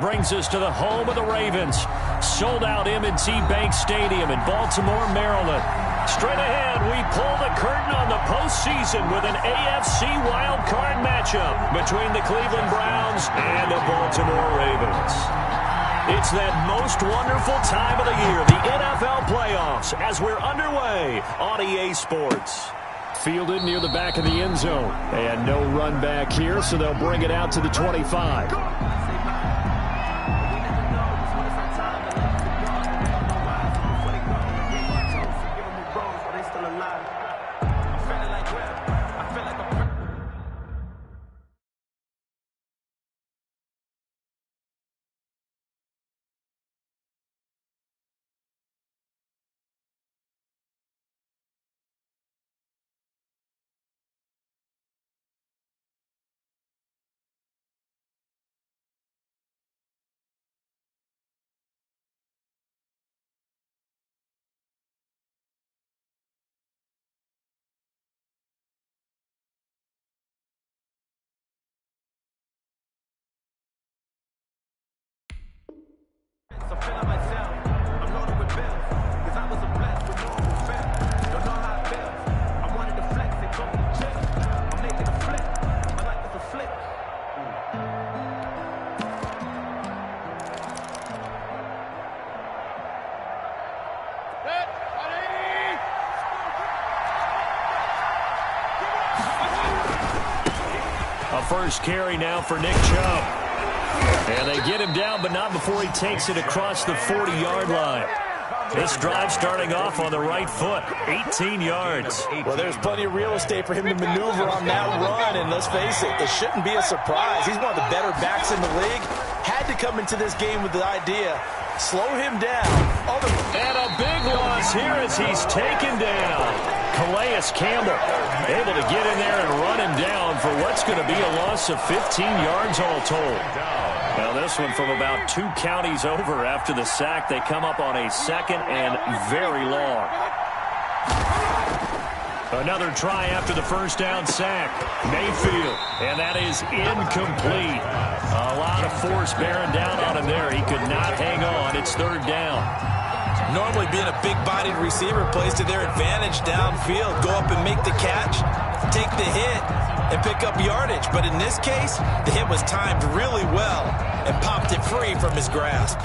Brings us to the home of the Ravens. Sold out M&T Bank Stadium in Baltimore, Maryland. Straight ahead, we pull the curtain on the postseason with an AFC wildcard matchup between the Cleveland Browns and the Baltimore Ravens. It's that most wonderful time of the year, the NFL playoffs, as we're underway on EA Sports. Fielded near the back of the end zone. And no run back here, so they'll bring it out to the 25. I'm feeling myself. I'm loaded with bills. Cause I was a blessed with no respect. Don't know how it feels. I wanted to flex and go to the gym. I'm making a flip. My life is a flip. A first carry now for Nick Chubb. And they get him down, but not before he takes it across the 40-yard line. This drive starting off on the right foot, 18 yards. Well, there's plenty of real estate for him to maneuver on that run, and let's face it, it shouldn't be a surprise. He's one of the better backs in the league. Had to come into this game with the idea, slow him down. And a big loss here as he's taken down. Calais Campbell able to get in there and run him down for what's going to be a loss of 15 yards all told. Now this one from about 2 counties over after the sack. They come up on a second and very long. Another try after the first down sack. Mayfield, and that is incomplete. A lot of force bearing down on him there. He could not hang on. It's third down. Normally being a big-bodied receiver plays to their advantage downfield. Go up and make the catch, take the hit, and pick up yardage. But in this case, the hit was timed really well and popped it free from his grasp.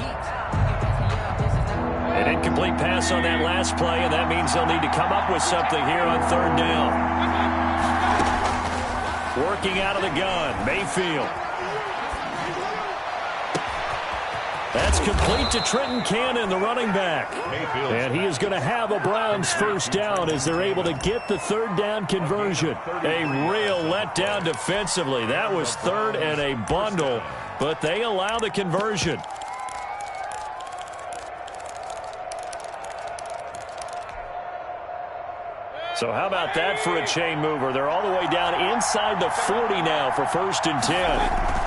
An incomplete pass on that last play, and that means they'll need to come up with something here on third down. Working out of the gun, Mayfield. That's complete to Trenton Cannon, the running back. And he is going to have a Browns first down as they're able to get the third down conversion. A real letdown defensively. That was third and a bundle, but they allow the conversion. So how about that for a chain mover? They're all the way down inside the 40 now for first and 10.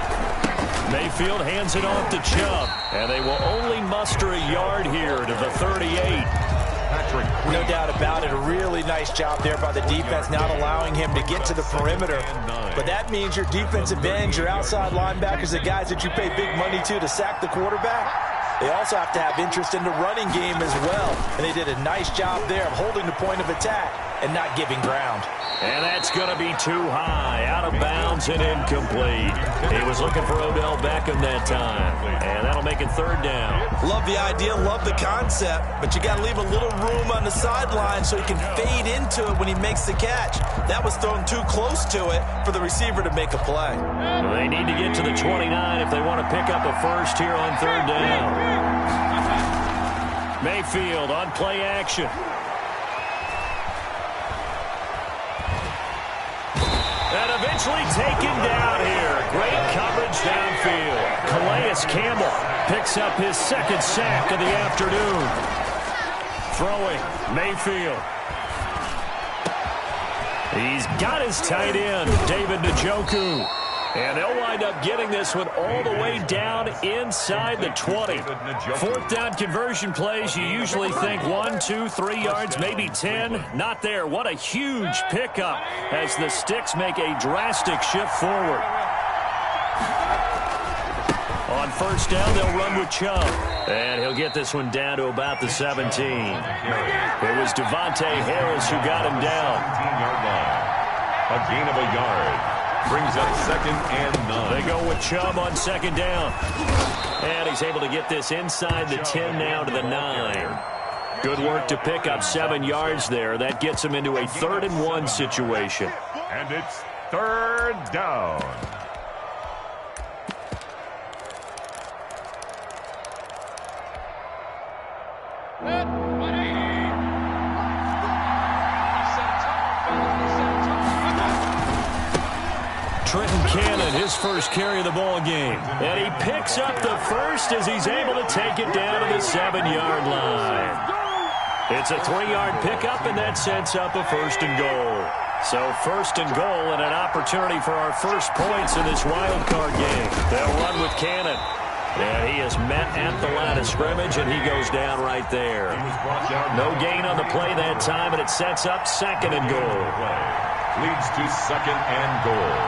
Mayfield hands it off to Chubb, and they will only muster a yard here to the 38. No doubt about it. A really nice job there by the defense, not allowing him to get to the perimeter. But that means your defensive ends, your outside linebackers, the guys that you pay big money to sack the quarterback, they also have to have interest in the running game as well. And they did a nice job there of holding the point of attack and not giving ground. And that's going to be too high, out of bounds and incomplete. He was looking for Odell Beckham that time, and that'll make it third down. Love the idea, love the concept, but you got to leave a little room on the sideline so he can fade into it when he makes the catch. That was thrown too close to it for the receiver to make a play. Well, they need to get to the 29 if they want to pick up a first here on third down. Mayfield on play action. And eventually taken down here. Great coverage downfield. Calais Campbell picks up his second sack of the afternoon. Throwing, Mayfield. He's got his tight end, David Njoku. And they'll wind up getting this one all the way down inside the 20. Fourth down conversion plays, you usually think 1, 2, 3 yards, maybe 10. Not there. What a huge pickup as the Sticks make a drastic shift forward. On first down. They'll run with Chubb. And he'll get this one down to about the 17. It was Devontae Harris who got him down. 17-yard line. A gain of a yard. Brings up 2nd and 9. They go with Chubb on 2nd down. And he's able to get this inside the 10 now to the 9. Good work to pick up 7 yards there. That gets him into a 3rd and 1 situation. And it's 3rd down. Trenton Cannon, his first carry of the ball game. And he picks up the first as he's able to take it down to the 7-yard line. It's a 3-yard pickup, and that sets up a 1st and goal. So 1st and goal and an opportunity for our first points in this wild card game. They'll run with Cannon. And he is met at the line of scrimmage, and he goes down right there. No gain on the play that time, and it sets up 2nd and goal. Leads to 2nd and goal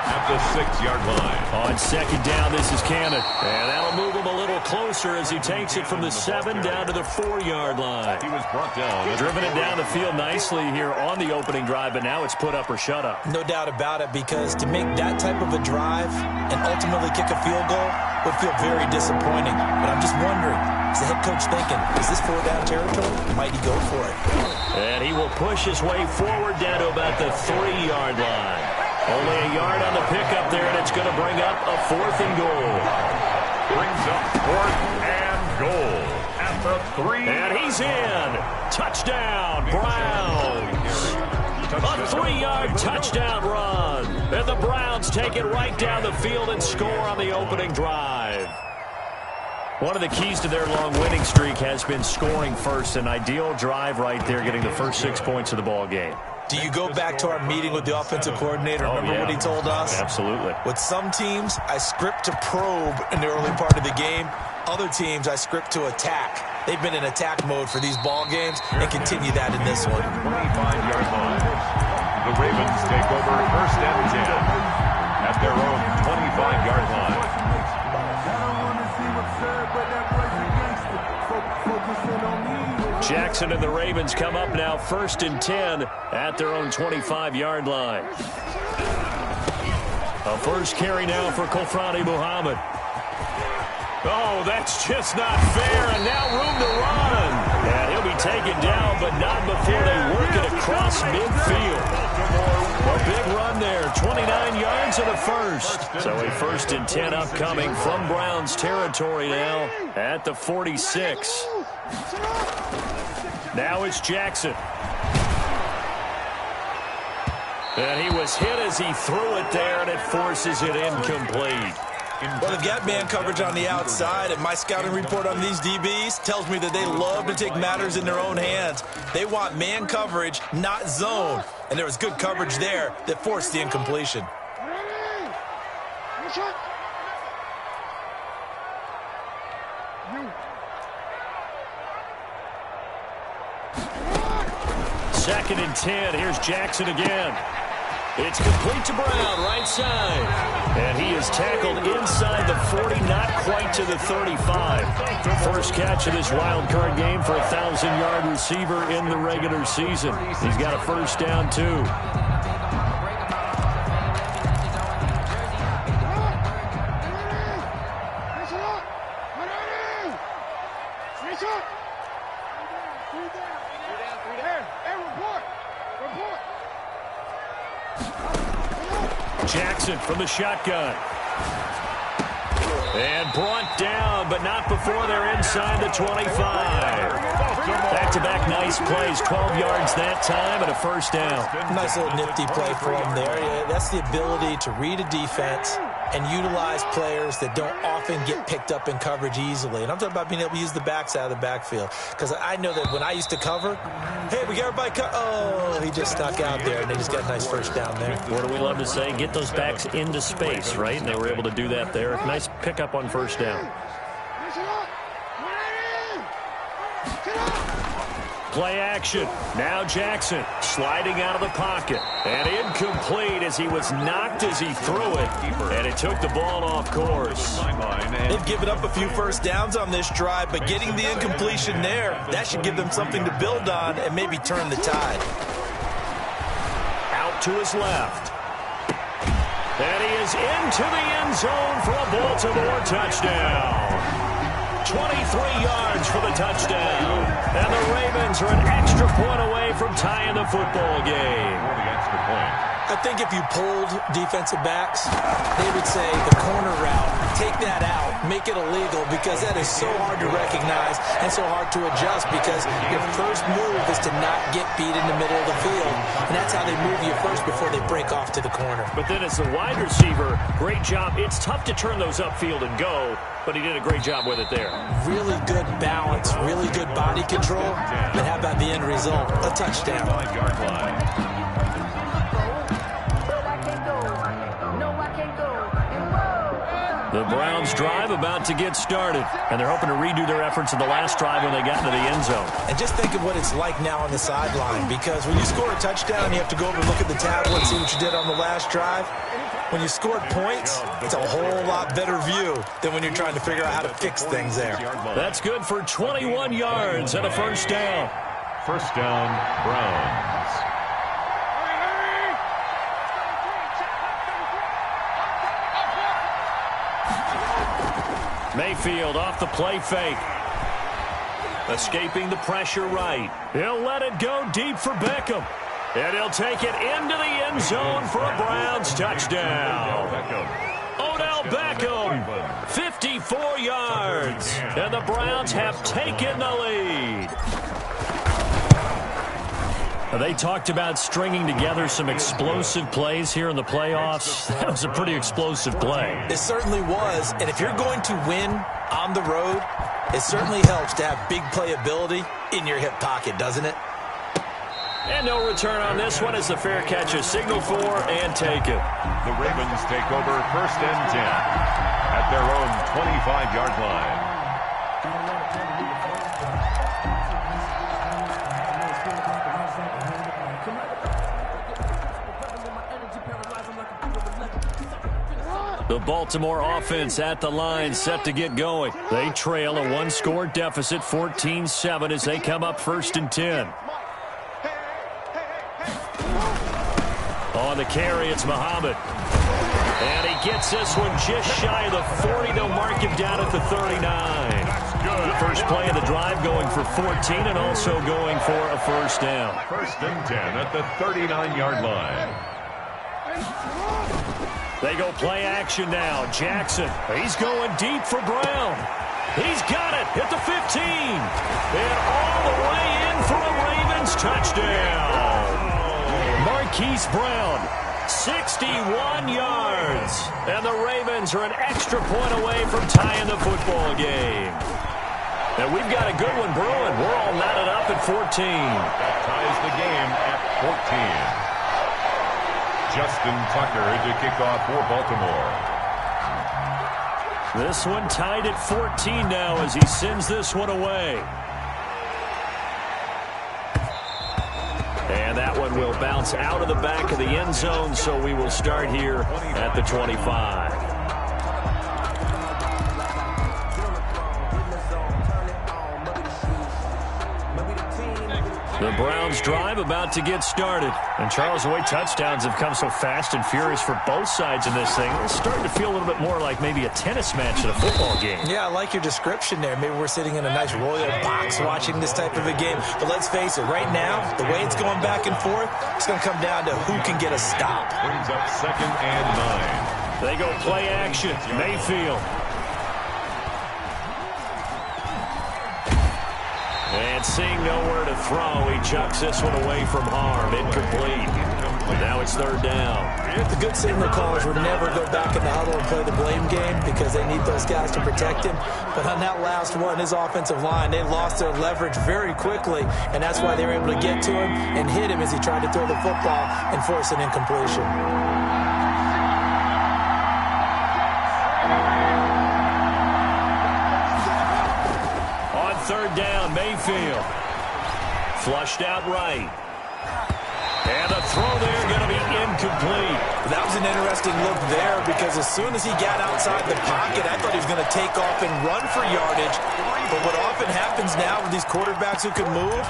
at the 6-yard line. On 2nd down, this is Cannon. And that'll move him a little closer as he takes it from the 7 down to the 4-yard line. He was brought down. Driven it down the field nicely here on the opening drive, but now it's put up or shut up. No doubt about it, because to make that type of a drive and ultimately kick a field goal would feel very disappointing. But I'm just wondering, is the head coach thinking, is this 4-down territory? Might he go for it? And he will push his way forward down to about the 3-yard line. Only a yard on the pickup there, and it's going to bring up a 4th and goal. Brings up 4th and goal at the 3. And he's in. Touchdown, Browns. A 3-yard touchdown run. And the Browns take it right down the field and score on the opening drive. One of the keys to their long winning streak has been scoring first. An ideal drive right there, getting the first 6 points of the ball game. Do you go back to our meeting with the offensive coordinator? Remember what he told us? Absolutely. With some teams, I script to probe in the early part of the game. Other teams, I script to attack. They've been in attack mode for these ball games and continue that in this one. 25-yard line. The Ravens take over 1st and 10 at their own 25-yard line. Jackson and the Ravens come up now 1st and 10 at their own 25-yard line. A first carry now for Kofrani Muhammad. Oh, that's just not fair, and now room to run. And he'll be taken down, but not before they work it across midfield. A big run there, 29 yards and a first. So a 1st and 10 upcoming from Browns territory now at the 46. Now it's Jackson. And he was hit as he threw it there, and it forces it incomplete. Well, they've got man coverage on the outside, and my scouting report on these DBs tells me that they love to take matters in their own hands. They want man coverage, not zone. And there was good coverage there that forced the incompletion. Second and 10. Here's Jackson again. It's complete to Brown, right side. And he is tackled inside the 40, not quite to the 35. First catch of this wild card game for a 1,000-yard receiver in the regular season. He's got a first down, too. Jackson from the shotgun. And brought down, but not before they're inside the 25. Back-to-back nice plays, 12 yards that time and a first down. Nice little nifty play for him there. Yeah, that's the ability to read a defense and utilize players that don't often get picked up in coverage easily. And I'm talking about being able to use the backside of the backfield. Because I know that when I used to cover, hey, we got everybody oh, he just snuck out there, and they just got a nice first down there. What do we love to say? Get those backs into space, right? And they were able to do that there. Nice pickup on first down. play action. Now Jackson sliding out of the pocket. And incomplete as he was knocked as he threw it. And it took the ball off course. They've given up a few first downs on this drive, but getting the incompletion there, that should give them something to build on and maybe turn the tide. Out to his left. And he is into the end zone for a Baltimore touchdown. 23 yards for the touchdown. And the Ravens are an extra point away from tying the football game. The extra point. I think if you polled defensive backs, they would say the corner route, take that out, make it illegal, because that is so hard to recognize and so hard to adjust, because your first move is to not get beat in the middle of the field, and that's how they move you first before they break off to the corner. But then as the wide receiver, great job. It's tough to turn those upfield and go, but he did a great job with it there. Really good balance, really good body control, and how about the end result? A touchdown. 5-yard line. The Browns drive about to get started, and they're hoping to redo their efforts in the last drive when they got into the end zone. And just think of what it's like now on the sideline, because when you score a touchdown, you have to go over and look at the tablet and see what you did on the last drive. When you scored points, it's a whole lot better view than when you're trying to figure out how to fix things there. That's good for 21 yards and a first down. First down, Browns. Mayfield off the play fake. Escaping the pressure right. He'll let it go deep for Beckham. And he'll take it into the end zone for a Browns touchdown. Odell Beckham, 54 yards. And the Browns have taken the lead. They talked about stringing together some explosive plays here in the playoffs. That was a pretty explosive play. It certainly was, and if you're going to win on the road, it certainly helps to have big playability in your hip pocket, doesn't it? And no return on this one as the fair catch is signaled for and taken. The Ravens take over first and 10 at their own 25-yard line. The Baltimore offense at the line, set to get going. They trail a one-score deficit, 14-7, as they come up first and 10. On the carry, it's Muhammad. And he gets this one just shy of the 40. They'll mark him down at the 39. First play of the drive going for 14 and also going for a first down. First and 10 at the 39-yard line. They go play action now. Jackson, he's going deep for Brown. He's got it at the 15. And all the way in for a Ravens touchdown. Marquise Brown, 61 yards. And the Ravens are an extra point away from tying the football game. And we've got a good one brewing. We're all knotted up at 14. That ties the game at 14. Justin Tucker to kick off for Baltimore. This one tied at 14 now as he sends this one away. And that one will bounce out of the back of the end zone, so we will start here at the 25. The Browns drive about to get started. And Charles, the way touchdowns have come so fast and furious for both sides in this thing, it's starting to feel a little bit more like maybe a tennis match than a football game. Yeah, I like your description there. Maybe we're sitting in a nice royal box watching this type of a game. But let's face it, right now, the way it's going back and forth, it's going to come down to who can get a stop. Brings up second and 9. They go play action. Mayfield. And seeing nowhere to throw, he chucks this one away from harm. Incomplete. Now it's third down. The good signal callers would never go back in the huddle and play the blame game because they need those guys to protect him. But on that last one, his offensive line, they lost their leverage very quickly, and that's why they were able to get to him and hit him as he tried to throw the football and force an incompletion. Third down, Mayfield. Flushed out right. And the throw there going to be incomplete. That was an interesting look there because as soon as he got outside the pocket, I thought he was going to take off and run for yardage. But what often happens now with these quarterbacks who can move,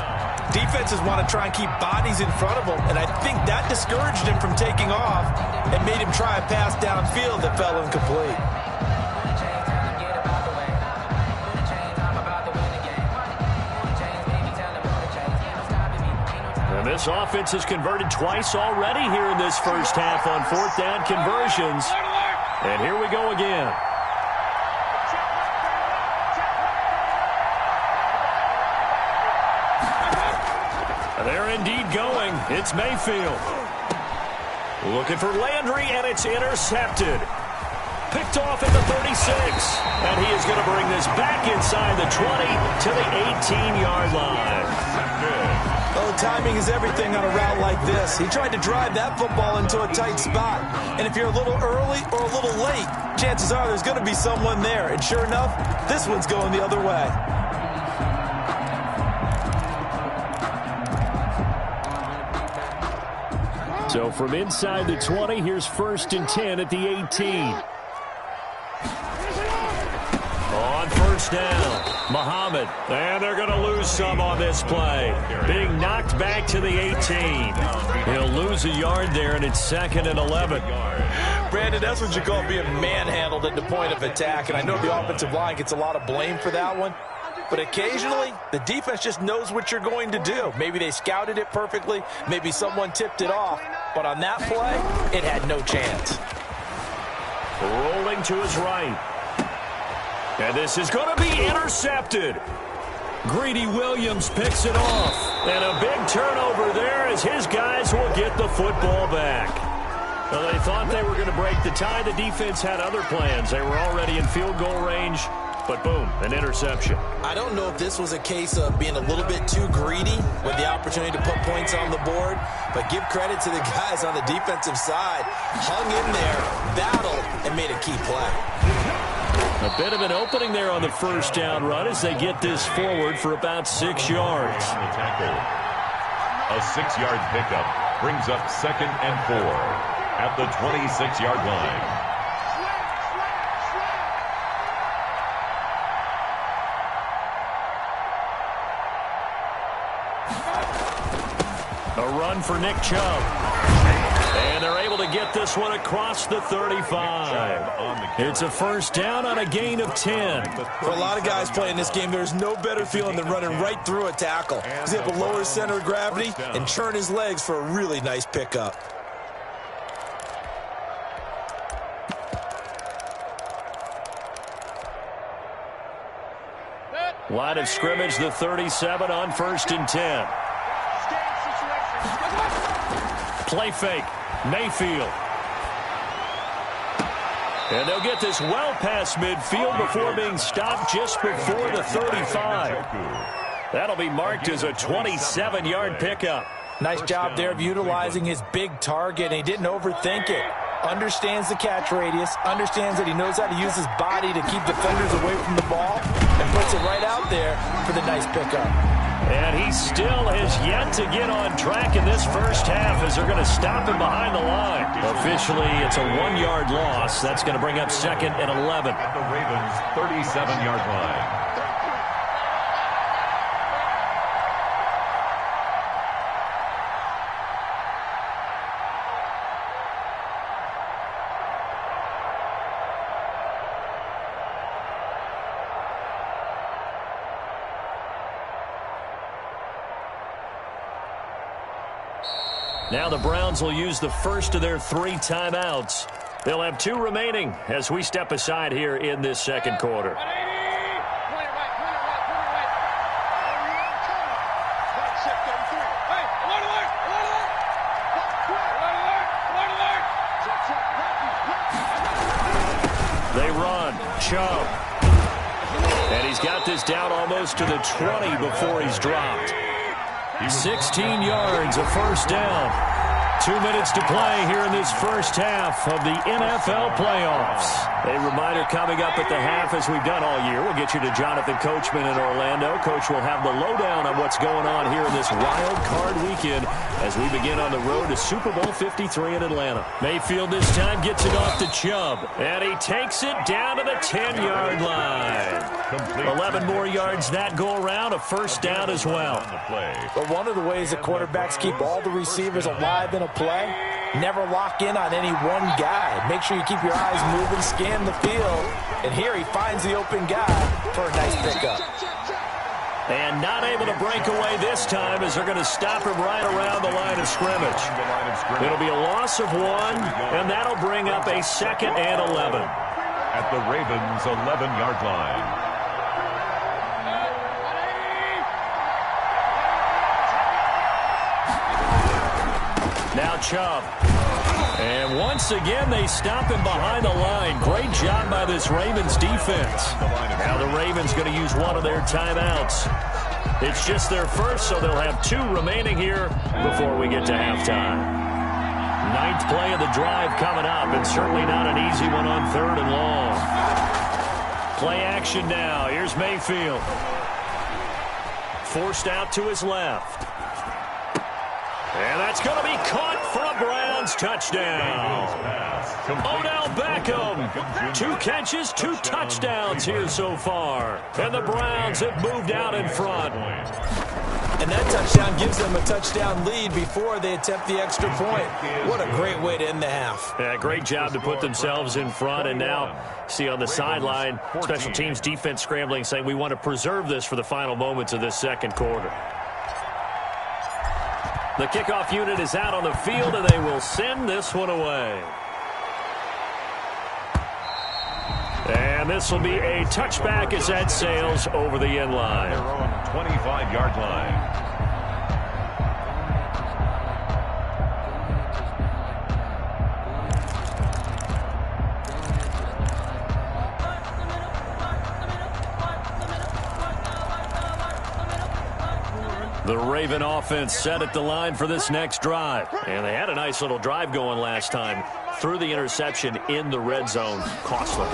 defenses want to try and keep bodies in front of them. And I think that discouraged him from taking off and made him try a pass downfield that fell incomplete. And this offense has converted twice already here in this first half on fourth down conversions. And here we go again. They're indeed going. It's Mayfield. Looking for Landry, and it's intercepted. Picked off at the 36. And he is going to bring this back inside the 20 to the 18-yard line. Oh, timing is everything on a route like this. He tried to drive that football into a tight spot. And if you're a little early or a little late, chances are there's going to be someone there. And sure enough, this one's going the other way. So from inside the 20, here's 1st and 10 at the 18. On first down, Muhammad. And they're going to lose some on this play. Being knocked back to the 18. He'll lose a yard there, and it's 2nd and 11. Brandon, that's what you call being manhandled at the point of attack. And I know the offensive line gets a lot of blame for that one. But occasionally, the defense just knows what you're going to do. Maybe they scouted it perfectly. Maybe someone tipped it off. But on that play, it had no chance. Rolling to his right. And this is going to be intercepted. Greedy Williams picks it off. And a big turnover there as his guys will get the football back. Well, they thought they were going to break the tie. The defense had other plans. They were already in field goal range. But boom, an interception. I don't know if this was a case of being a little bit too greedy with the opportunity to put points on the board, but give credit to the guys on the defensive side. Hung in there, battled, and made a key play. A bit of an opening there on the first down run as they get this forward for about 6 yards. On the tackle. A 6-yard pickup brings up 2nd and 4 at the 26-yard line. A run for Nick Chubb. And they're able to get this one across the 35. It's a first down on a gain of 10. For a lot of guys playing this game, there's no better feeling than running right through a tackle. He's able to lower his center of gravity and turn his legs for a really nice pickup. Line of scrimmage, the 37 on 1st and 10. Play fake. Mayfield. And they'll get this well past midfield before being stopped just before the 35. That'll be marked as a 27-yard pickup. Nice job there of utilizing his big target. He didn't overthink it. Understands the catch radius. Understands that he knows how to use his body to keep defenders away from the ball. And puts it right out there for the nice pickup. And he still has yet to get on track in this first half as they're going to stop him behind the line. Officially, it's a 1-yard loss. That's going to bring up 2nd and 11. At the Ravens' 37-yard line. Now the Browns will use the first of their 3 timeouts. They'll have 2 remaining as we step aside here in this second quarter. They run. Chubb. And he's got this down almost to the 20 before he's dropped. 16 yards, a first down. 2 minutes to play here in this first half of the NFL playoffs. A reminder coming up at the half, as we've done all year. We'll get you to Jonathan Coachman in Orlando. Coach will have the lowdown on what's going on here in this wild card weekend as we begin on the road to Super Bowl 53 in Atlanta. Mayfield this time gets it off to Chubb, and he takes it down to the 10-yard line. 11 more yards that go around, a first down as well. But one of the ways that quarterbacks keep all the receivers alive in a play, never lock in on any one guy. Make sure you keep your eyes moving, scan the field, and here he finds the open guy for a nice pickup. And not able to break away this time as they're going to stop him right around the line of scrimmage. It'll be a loss of 1, and that'll bring up a 2nd and 11. At the Ravens' 11-yard line. Now Chubb. And once again, they stop him behind the line. Great job by this Ravens defense. Now the Ravens going to use one of their timeouts. It's just their first, so they'll have 2 remaining here before we get to halftime. 9th play of the drive coming up, and certainly not an easy one on 3rd and long. Play action now. Here's Mayfield. Forced out to his left. And that's going to be caught for a Browns touchdown. Odell Beckham. 2 catches, 2 touchdowns here so far. And the Browns have moved out in front. And that touchdown gives them a touchdown lead before they attempt the extra point. What a great way to end the half. Yeah, great job to put themselves in front. And now, see on the sideline, special teams defense scrambling, saying we want to preserve this for the final moments of this second quarter. The kickoff unit is out on the field, and they will send this one away. And this will be a touchback as that sails over the end line. Their own 25-yard line. The Raven offense set at the line for this next drive. And they had a nice little drive going last time. Threw the interception in the red zone. Costly.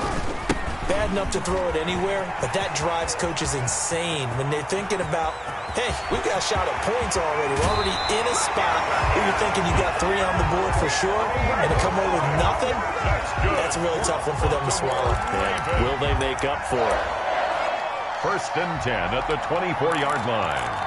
Bad enough to throw it anywhere, but that drives coaches insane when they're thinking about, hey, we've got a shot at points already. We're already in a spot where you're thinking you got 3 on the board for sure, and to come away with nothing, that's a really tough one for them to swallow. Yeah. Will they make up for it? 1st and 10 at the 24-yard line.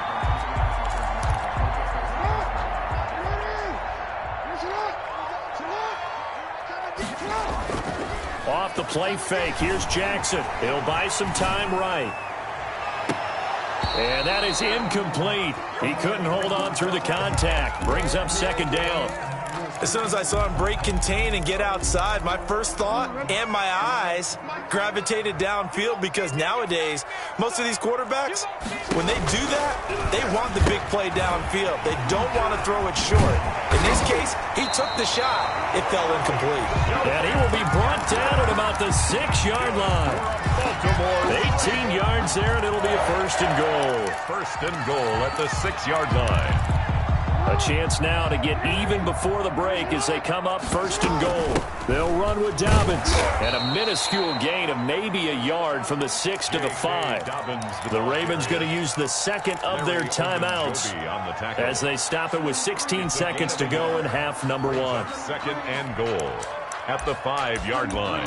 Off the play fake. Here's Jackson. He'll buy some time right. And that is incomplete. He couldn't hold on through the contact. Brings up 2nd down. As soon as I saw him break contain and get outside, my first thought and my eyes gravitated downfield, because nowadays, most of these quarterbacks, when they do that, they want the big play downfield. They don't want to throw it short. In this case, he took the shot. It fell incomplete. And he will be brought down at about the 6-yard line. 18 yards there, and it'll be a 1st and goal. 1st and goal at the 6-yard line. A chance now to get even before the break as they come up 1st and goal. They'll run with Dobbins. And a minuscule gain of maybe a yard from the 6 to the 5. The Ravens going to use the 2nd of their timeouts as they stop it with 16 seconds to go in half number 1. 2nd and goal at the 5-yard line.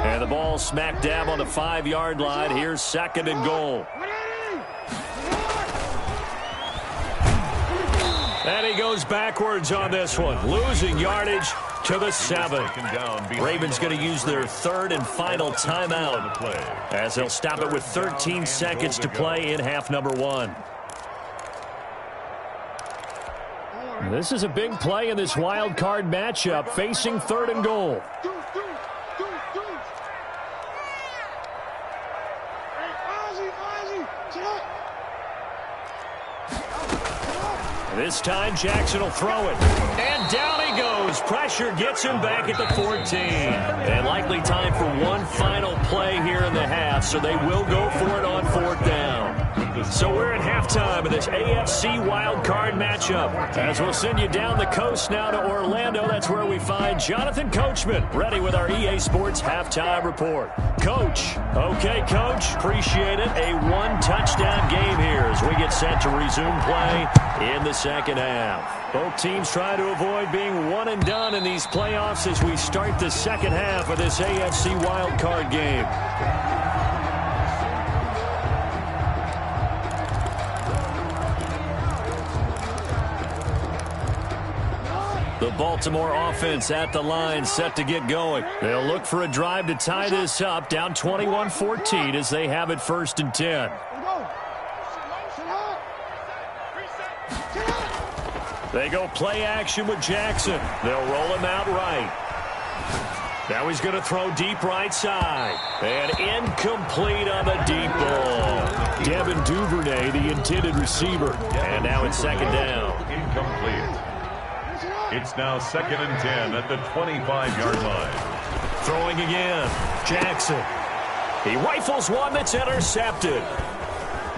And the ball smack dab on the 5-yard line. Here's 2nd and goal. And he goes backwards on this one, losing yardage to the 7. Ravens going to use their 3rd and final timeout as they'll stop it with 13 seconds to play in half number 1. This is a big play in this wild card matchup, facing 3rd and goal. This time Jackson will throw it. And down he goes. Pressure gets him back at the 14. And likely time for one final play here in the half, so they will go for it on 4th down. So we're at halftime of this AFC wildcard matchup. As we'll send you down the coast now to Orlando, that's where we find Jonathan Coachman, ready with our EA Sports halftime report. Coach. Okay, Coach. Appreciate it. A one-touchdown game here as we get set to resume play in the second half. Both teams try to avoid being one and done in these playoffs as we start the second half of this AFC wildcard game. The Baltimore offense at the line, set to get going. They'll look for a drive to tie this up, down 21-14 as they have it 1st and 10. They go play action with Jackson. They'll roll him out right. Now he's going to throw deep right side. And incomplete on the deep ball. Devin Duvernay, the intended receiver. And now it's 2nd down. Incomplete. It's now 2nd and 10 at the 25-yard line. Throwing again. Jackson. He rifles one that's intercepted.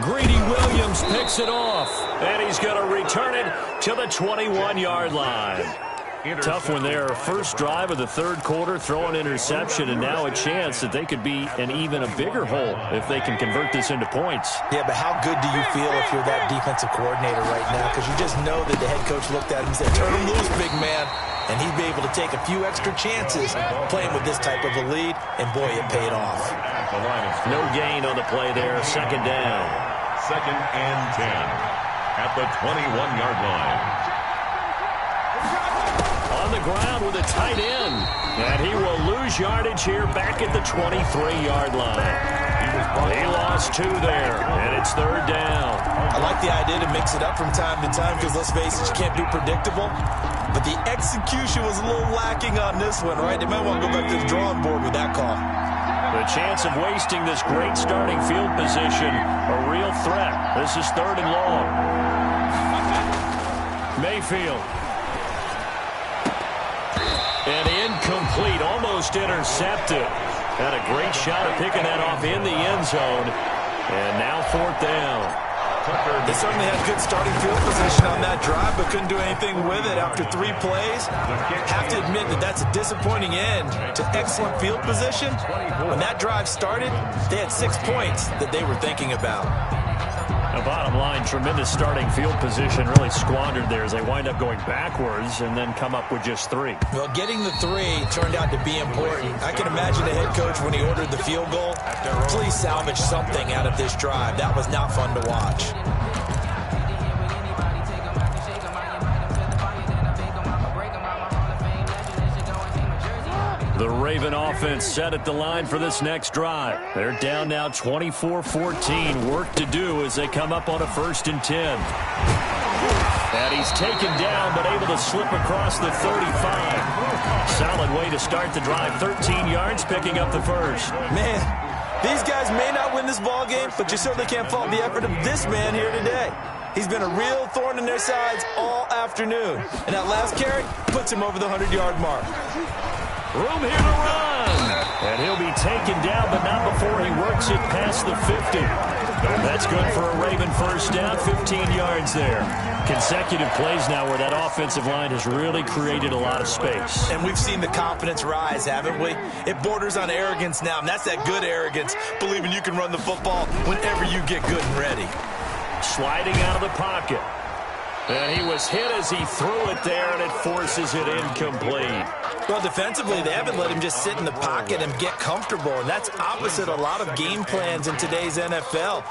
Greedy Williams picks it off. And he's going to return it to the 21-yard line. Tough one there. First drive of the 3rd quarter, throw an interception, and now a chance that they could be in even a bigger hole if they can convert this into points. Yeah, but how good do you feel if you're that defensive coordinator right now? Because you just know that the head coach looked at him and said, turn him loose, big man. And he'd be able to take a few extra chances playing with this type of a lead, and boy, it paid off. No gain on the play there. 2nd down. 2nd and 10 at the 21-yard line. On the ground with a tight end. And he will lose yardage here back at the 23-yard line. He lost 2 there, and it's 3rd down. I like the idea to mix it up from time to time because, let's face it, you can't do predictable. But the execution was a little lacking on this one, right? They might want to go back to the drawing board with that call. The chance of wasting this great starting field position, a real threat. This is 3rd and long. Mayfield. And incomplete, almost intercepted. Had a great shot at picking that off in the end zone. And now 4th down. They certainly had good starting field position on that drive, but couldn't do anything with it after 3 plays. Have to admit that that's a disappointing end to excellent field position. When that drive started, they had 6 points that they were thinking about. The bottom line, tremendous starting field position, really squandered there as they wind up going backwards and then come up with just 3. Well, getting the 3 turned out to be important. I can imagine the head coach when he ordered the field goal, please salvage something out of this drive. That was not fun to watch. The Raven offense set at the line for this next drive. They're down now 24-14. Work to do as they come up on a 1st and 10. And he's taken down but able to slip across the 35. Solid way to start the drive. 13 yards, picking up the first. Man, these guys may not win this ball game, but you certainly can't fault the effort of this man here today. He's been a real thorn in their sides all afternoon. And that last carry puts him over the 100-yard mark. Room here to run. And he'll be taken down, but not before he works it past the 50. That's good for a Raven 1st down, 15 yards there. Consecutive plays now where that offensive line has really created a lot of space. And we've seen the confidence rise, haven't we? It borders on arrogance now, and that's that good arrogance, believing you can run the football whenever you get good and ready. Sliding out of the pocket. And he was hit as he threw it there, and it forces it incomplete. Well, defensively, they haven't let him just sit in the pocket and get comfortable, and that's opposite a lot of game plans in today's NFL.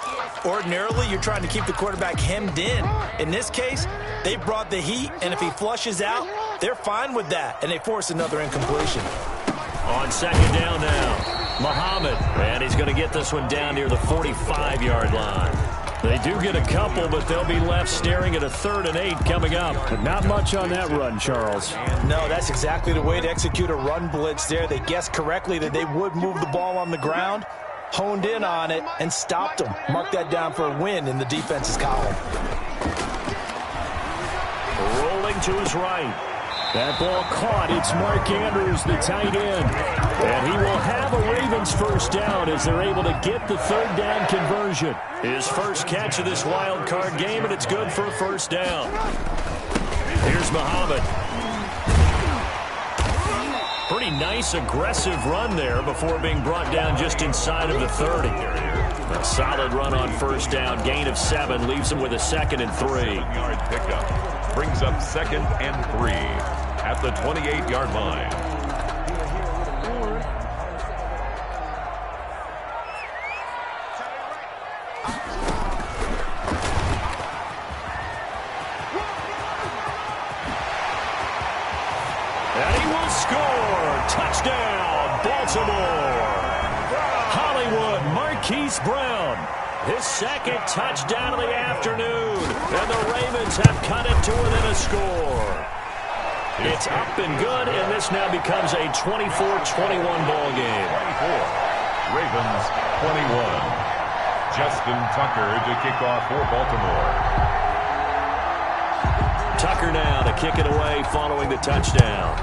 Ordinarily, you're trying to keep the quarterback hemmed in. In this case, they brought the heat, and if he flushes out, they're fine with that, and they force another incompletion. On 2nd down now, Muhammad, and he's going to get this one down near the 45-yard line. They do get a couple, but they'll be left staring at a 3rd and 8 coming up. But not much on that run, Charles. No, that's exactly the way to execute a run blitz there. They guessed correctly that they would move the ball on the ground, honed in on it, and stopped them. Mark that down for a win in the defense's column. him to his right. That ball caught. It's Mark Andrews, the tight end. And he will have a Ravens first down as they're able to get the third down conversion. His first catch of this wild card game, and it's good for a first down. Here's Muhammad. Pretty nice, aggressive run there before being brought down just inside of the 30. A solid run on first down. Gain of 7 leaves him with a 2nd and 3. Yard pickup brings up 2nd and 3 at the 28-yard line. And he will score. Touchdown, Baltimore. Hollywood Marquise Brown. His 2nd touchdown of the afternoon. And the Ravens have cut it to within a score. It's up and good, and this now becomes a 24-21 ball game. 24. Ravens 21. Justin Tucker to kick off for Baltimore. Tucker now to kick it away following the touchdown.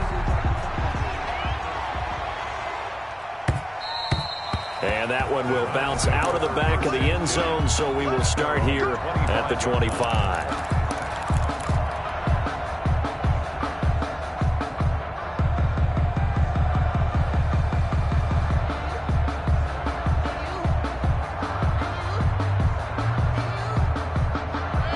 And that one will bounce out of the back of the end zone, so we will start here at the 25.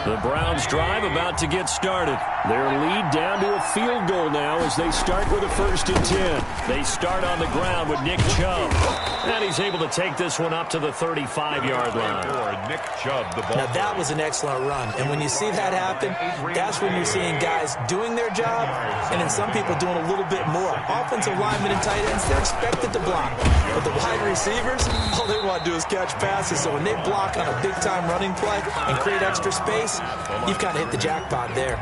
The Browns drive about to get started. Their lead down to a field goal now as they start with a 1st and 10. They start on the ground with Nick Chubb. And he's able to take this one up to the 35-yard line. Nick Chubb, the ball. Now, that was an excellent run. And when you see that happen, that's when you're seeing guys doing their job and then some people doing a little bit more. Offensive linemen and tight ends, they're expected to block. But the wide receivers, all they want to do is catch passes. So when they block on a big-time running play and create extra space, you've kind of hit the jackpot there.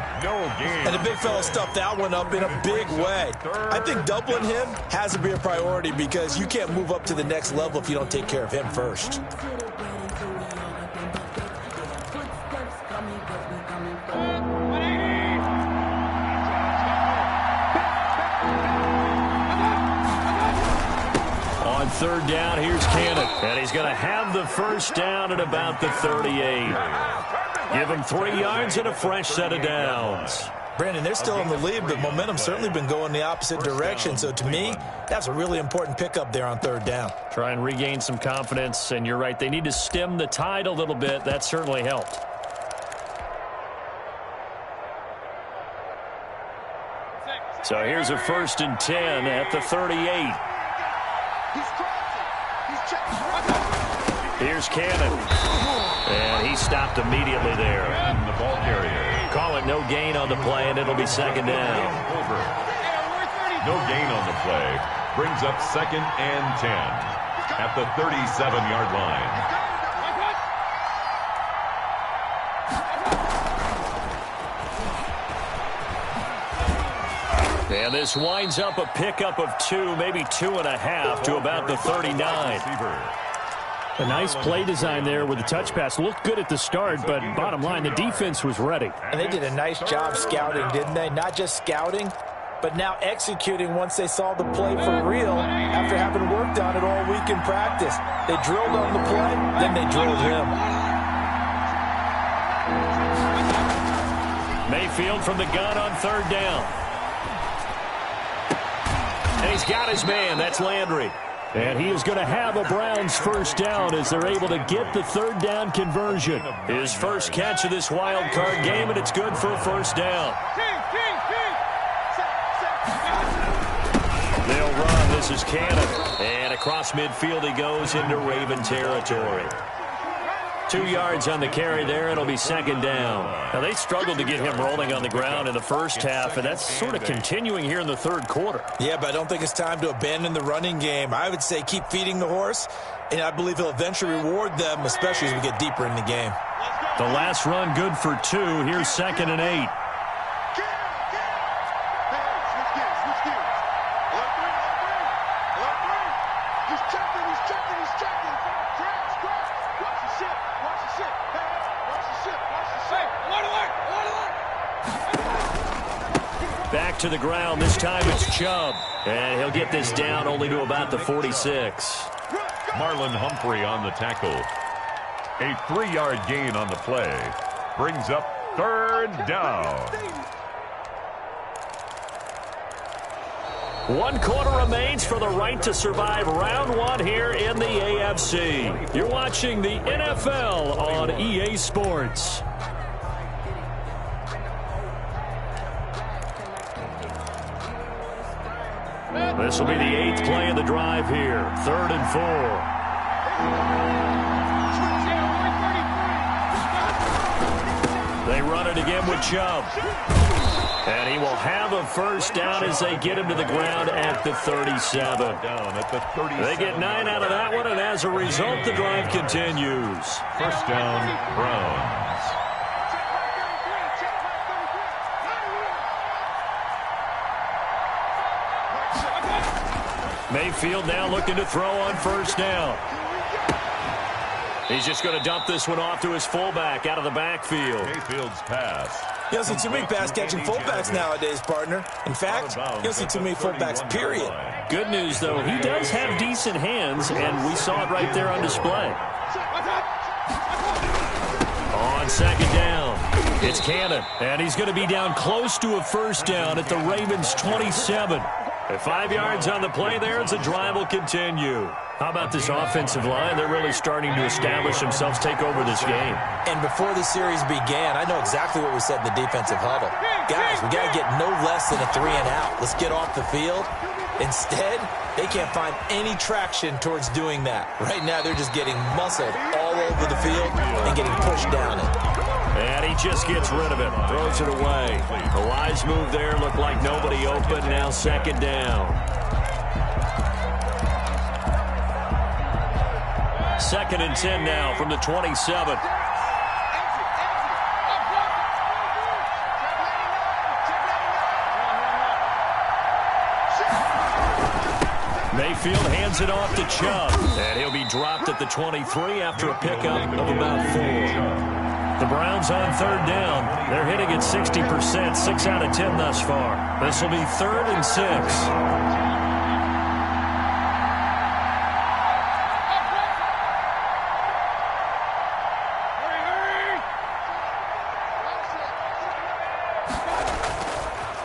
And the big fella stuffed that one up in a big way. I think doubling him has to be a priority because you can't move up to the next level if you don't take care of him first. On 3rd down, here's Cannon. And he's going to have the first down at about the 38. Give him 3 yards and a fresh set of downs. Brandon, they're still in the lead, but momentum's certainly been going the opposite direction. So to me, that's a really important pickup there on 3rd down. Try and regain some confidence, and you're right. They need to stem the tide a little bit. That certainly helped. So here's a 1st and 10 at the 38. Here's Cannon. And he stopped immediately there. And the ball carrier. Call it no gain on the play, and it'll be 2nd down. Over. No gain on the play. Brings up 2nd and 10 at the 37-yard line. And this winds up a pickup of 2, maybe 2.5 to about the 39. A nice play design there with the touch pass. Looked good at the start, but bottom line, the defense was ready. And they did a nice job scouting, didn't they? Not just scouting, but now executing once they saw the play for real after having worked on it all week in practice. They drilled on the play, then they drilled him. Mayfield from the gun on 3rd down. And he's got his man. That's Landry. And he is going to have a Browns first down as they're able to get the 3rd down conversion. His first catch of this wild card game, and it's good for a first down. They'll run. This is Cannon. And across midfield he goes into Raven territory. 2 yards on the carry there. It'll be 2nd down. Now, they struggled to get him rolling on the ground in the first half, and that's sort of continuing here in the 3rd quarter. Yeah, but I don't think it's time to abandon the running game. I would say keep feeding the horse, and I believe he'll eventually reward them, especially as we get deeper in the game. The last run good for 2. Here's 2nd and 8. Back to the ground. This time it's Chubb. And he'll get this down only to about the 46. Marlon Humphrey on the tackle. A 3-yard gain on the play. Brings up 3rd down. 1 quarter remains for the right to survive round 1 here in the AFC. You're watching the NFL on EA Sports. This will be the 8th play of the drive here. 3rd and 4. They run it again with Chubb. And he will have a first down as they get him to the ground at the 37. They get 9 out of that one, and as a result, the drive continues. First down, Browns. Mayfield now looking to throw on first down. He's just going to dump this one off to his fullback out of the backfield. Mayfield's pass. You don't see too many pass-catching fullbacks nowadays, partner. In fact, you don't see too many fullbacks, period. Good news, though, he does have decent hands, and we saw it right there on display. On second down, it's Cannon, and he's going to be down close to a first down at the Ravens' 27. At 5 yards on the play there, as the drive will continue. How about this offensive line? They're really starting to establish themselves, take over this game. And before the series began, I know exactly what we said in the defensive huddle. Guys, we got to get no less than a 3 and out. Let's get off the field. Instead, they can't find any traction towards doing that. Right now, they're just getting muscled all over the field and getting pushed down it. And he just gets rid of it, throws it away. A wise move there, looked like nobody open, now second down. 2nd and 10 now from the 27. Mayfield hands it off to Chubb, and he'll be dropped at the 23 after a pickup of about 4. The Browns on 3rd down. They're hitting at 60%, 6 out of 10 thus far. This will be 3rd and 6.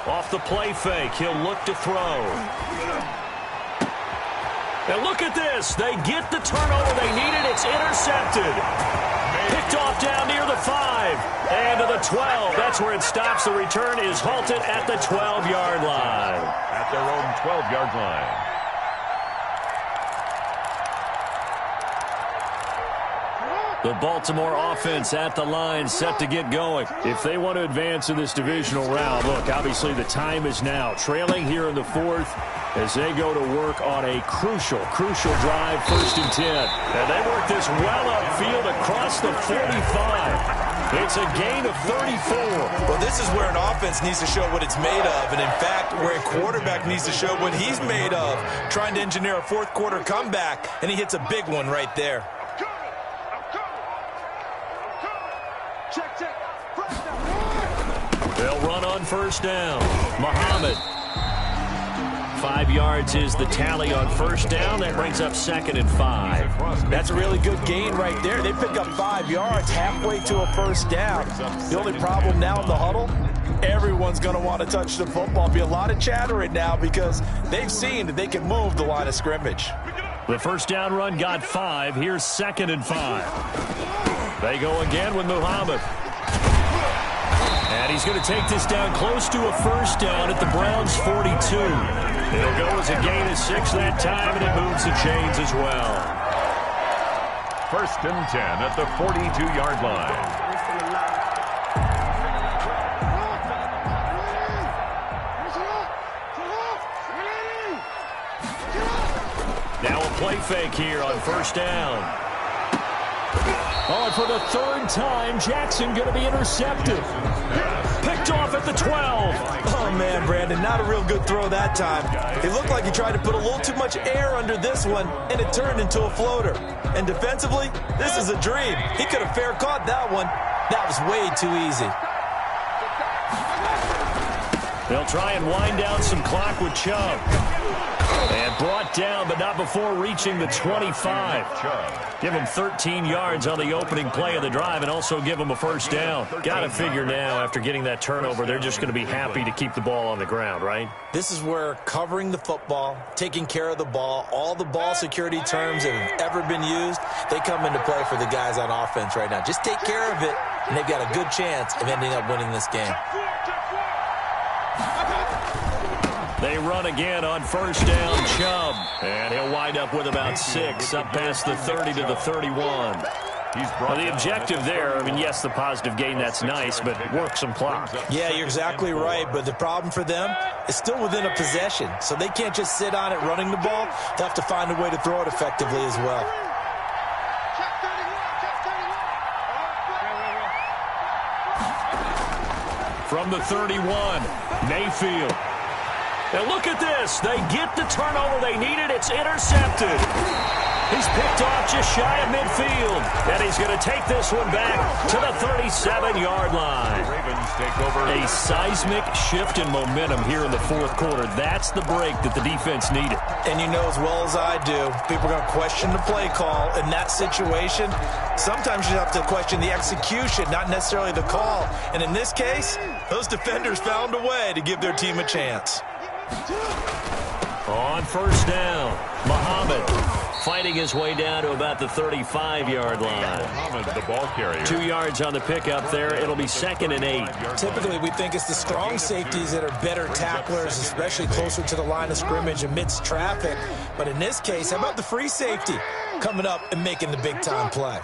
Off the play fake, he'll look to throw. And look at this. They get the turnover they needed. It's intercepted. Picked off down near the 5 and to the 12. That's where it stops. The return is halted at the 12-yard line. At their own 12-yard line. The Baltimore offense at the line, set to get going. If they want to advance in this divisional round, look, obviously the time is now. Trailing here in the 4th as they go to work on a crucial drive, 1st and 10. And they work this well upfield across the 45. It's a gain of 34. Well, this is where an offense needs to show what it's made of. And, in fact, where a quarterback needs to show what he's made of, trying to engineer a 4th quarter comeback, and he hits a big one right there. They'll run on first down. Muhammad. 5 yards is the tally on first down. That brings up 2nd and 5. That's a really good gain right there. They pick up 5 yards halfway to a first down. The only problem now in the huddle, everyone's going to want to touch the football. Be a lot of chattering now because they've seen that they can move the line of scrimmage. The first down run got 5. Here's 2nd and 5. They go again with Muhammad. And he's going to take this down close to a first down at the Browns' 42. It'll go as a gain of 6 that time, and it moves the chains as well. 1st and 10 at the 42-yard line. Now a play fake here on first down. Oh, and for the 3rd time, Jackson going to be intercepted. Picked off at the 12. Oh, man, Brandon, not a real good throw that time. It looked like he tried to put a little too much air under this one, and it turned into a floater. And defensively, this is a dream. He could have fair caught that one. That was way too easy. They'll try and wind down some clock with Chubb. And brought down, but not before reaching the 25. Give him 13 yards on the opening play of the drive and also give him a first down. Got to figure now, after getting that turnover, they're just going to be happy to keep the ball on the ground, right? This is where covering the football, taking care of the ball, all the ball security terms that have ever been used, they come into play for the guys on offense right now. Just take care of it, and they've got a good chance of ending up winning this game. They run again on first down, Chubb. And he'll wind up with about 6, up past the 30 to the 31. Well, the objective there, I mean, yes, the positive gain, that's nice, but work some clock. Yeah, you're exactly right, but the problem for them is still within a possession, so they can't just sit on it running the ball. They'll have to find a way to throw it effectively as well. From the 31, Mayfield. And look at this. They get the turnover they needed. It's intercepted. He's picked off just shy of midfield. And he's going to take this one back to the 37-yard line. A seismic shift in momentum here in the fourth quarter. That's the break that the defense needed. And you know as well as I do, people are going to question the play call in that situation. Sometimes you have to question the execution, not necessarily the call. And in this case, those defenders found a way to give their team a chance. On first down, Muhammad fighting his way down to about the 35-yard line. Muhammad, the ball carrier. 2 yards on the pickup there. It'll be 2nd and 8. Typically, we think it's the strong safeties that are better tacklers, especially closer to the line of scrimmage amidst traffic. But in this case, how about the free safety coming up and making the big-time play?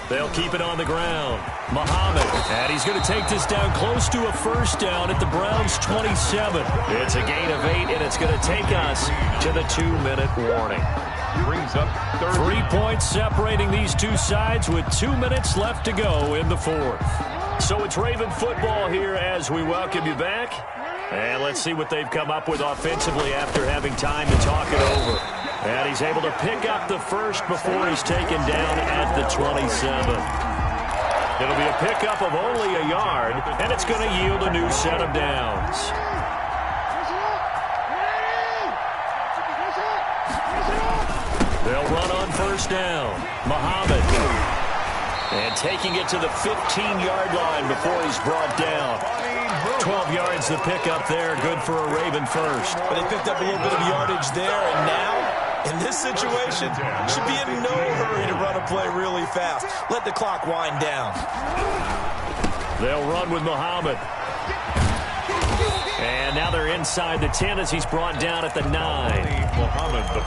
They'll keep it on the ground. Muhammad, and he's going to take this down close to a first down at the Browns' 27. It's a gain of 8, and it's going to take us to the 2-minute warning. Brings up 3 points separating these two sides with 2 minutes left to go in the fourth. So it's Raven football here as we welcome you back. And let's see what they've come up with offensively after having time to talk it over. And he's able to pick up the first before he's taken down at the 27. It'll be a pickup of only a yard, and it's going to yield a new set of downs. They'll run on first down. Muhammad. And taking it to the 15-yard line before he's brought down. 12 yards to pick up there. Good for a Raven first. But they picked up a little bit of yardage there, and now, in this situation, should be in no hurry to run a play really fast. Let the clock wind down. They'll run with Muhammad. And now they're inside the 10 as he's brought down at the 9.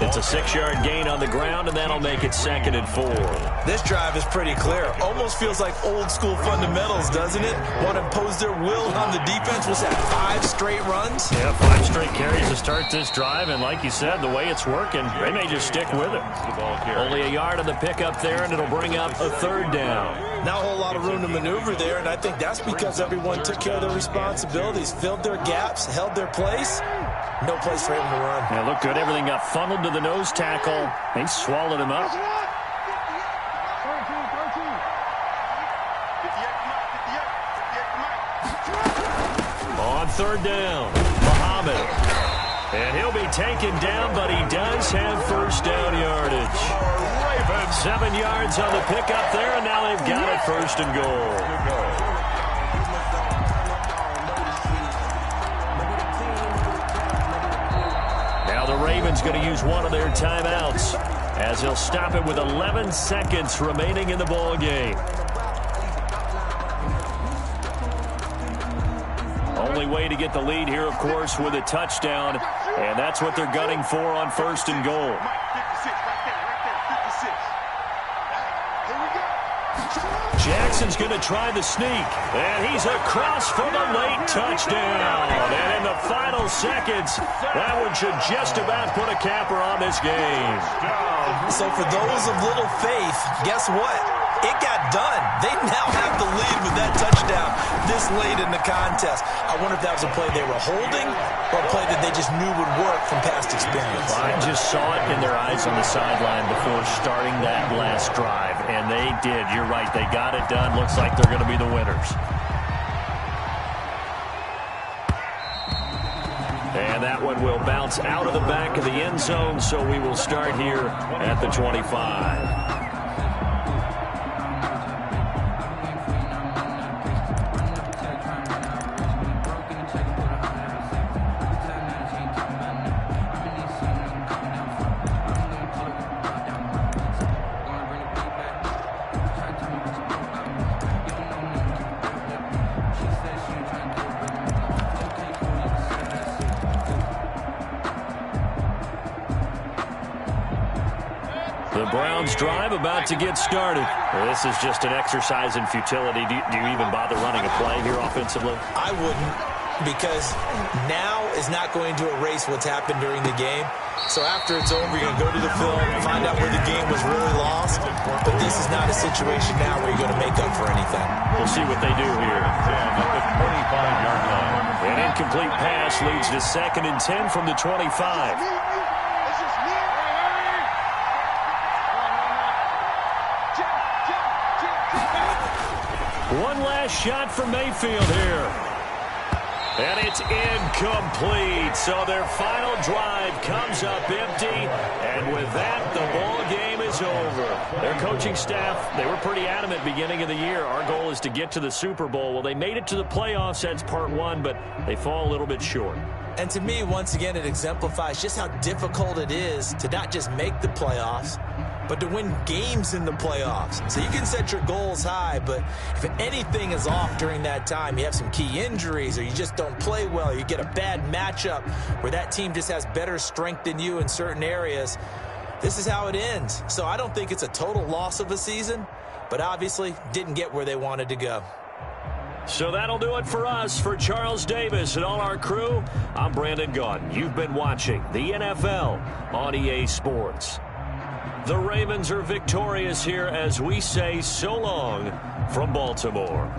It's a 6-yard gain on the ground, and that'll make it 2nd and 4. This drive is pretty clear. Almost feels like old-school fundamentals, doesn't it? Want to impose their will on the defense. Was that 5 straight runs? Yeah, 5 straight carries to start this drive, and like you said, the way it's working, they may just stick with it. Only a yard on the pickup there, and it'll bring up a 3rd down. Not a whole lot of room to maneuver there, and I think that's because everyone took care of their responsibilities, filled their gaps, held their place. No place for him to run. Yeah, looked good. Everything got funneled to the nose tackle. They swallowed him up. On 3rd down, Muhammad. And he'll be taken down, but he does have first down yardage. 7 yards on the pickup there, and now they've got it 1st and goal. Now the Ravens going to use one of their timeouts as he'll stop it with 11 seconds remaining in the ball game. Only way to get the lead here, of course, with a touchdown, and that's what they're gunning for on 1st and goal. Jackson's going to try the sneak, and he's across for the late touchdown. And in the final seconds, that one should just about put a capper on this game. So for those of little faith, guess what? It got done. They now have the lead with that touchdown this late in the contest. I wonder if that was a play they were holding or a play that they just knew would work from past experience. I just saw it in their eyes on the sideline before starting that last drive. and they did. You're right. They got it done. Looks like they're going to be the winners. And that one will bounce out of the back of the end zone, so we will start here at the 25. The Browns drive about to get started. Well, this is just an exercise in futility. Do you even bother running a play here offensively? I wouldn't, because now is not going to erase what's happened during the game. So after it's over, you're going to go to the film and find out where the game was really lost. But this is not a situation now where you're going to make up for anything. We'll see what they do here. At the 25-yard line. An incomplete pass leads to 2nd and 10 from the 25. One last shot for Mayfield here. And it's incomplete. So their final drive comes up empty. And with that, the ball game is over. Their coaching staff, they were pretty adamant beginning of the year. Our goal is to get to the Super Bowl. Well, they made it to the playoffs. That's part one, but they fall a little bit short. And to me, once again, it exemplifies just how difficult it is to not just make the playoffs, but to win games in the playoffs. So you can set your goals high, but if anything is off during that time, you have some key injuries or you just don't play well, you get a bad matchup where that team just has better strength than you in certain areas, this is how it ends. So I don't think it's a total loss of a season, but obviously didn't get where they wanted to go. So that'll do it for us. For Charles Davis and all our crew, I'm Brandon Gaudin. You've been watching the NFL on EA Sports. The Ravens are victorious here as we say so long from Baltimore.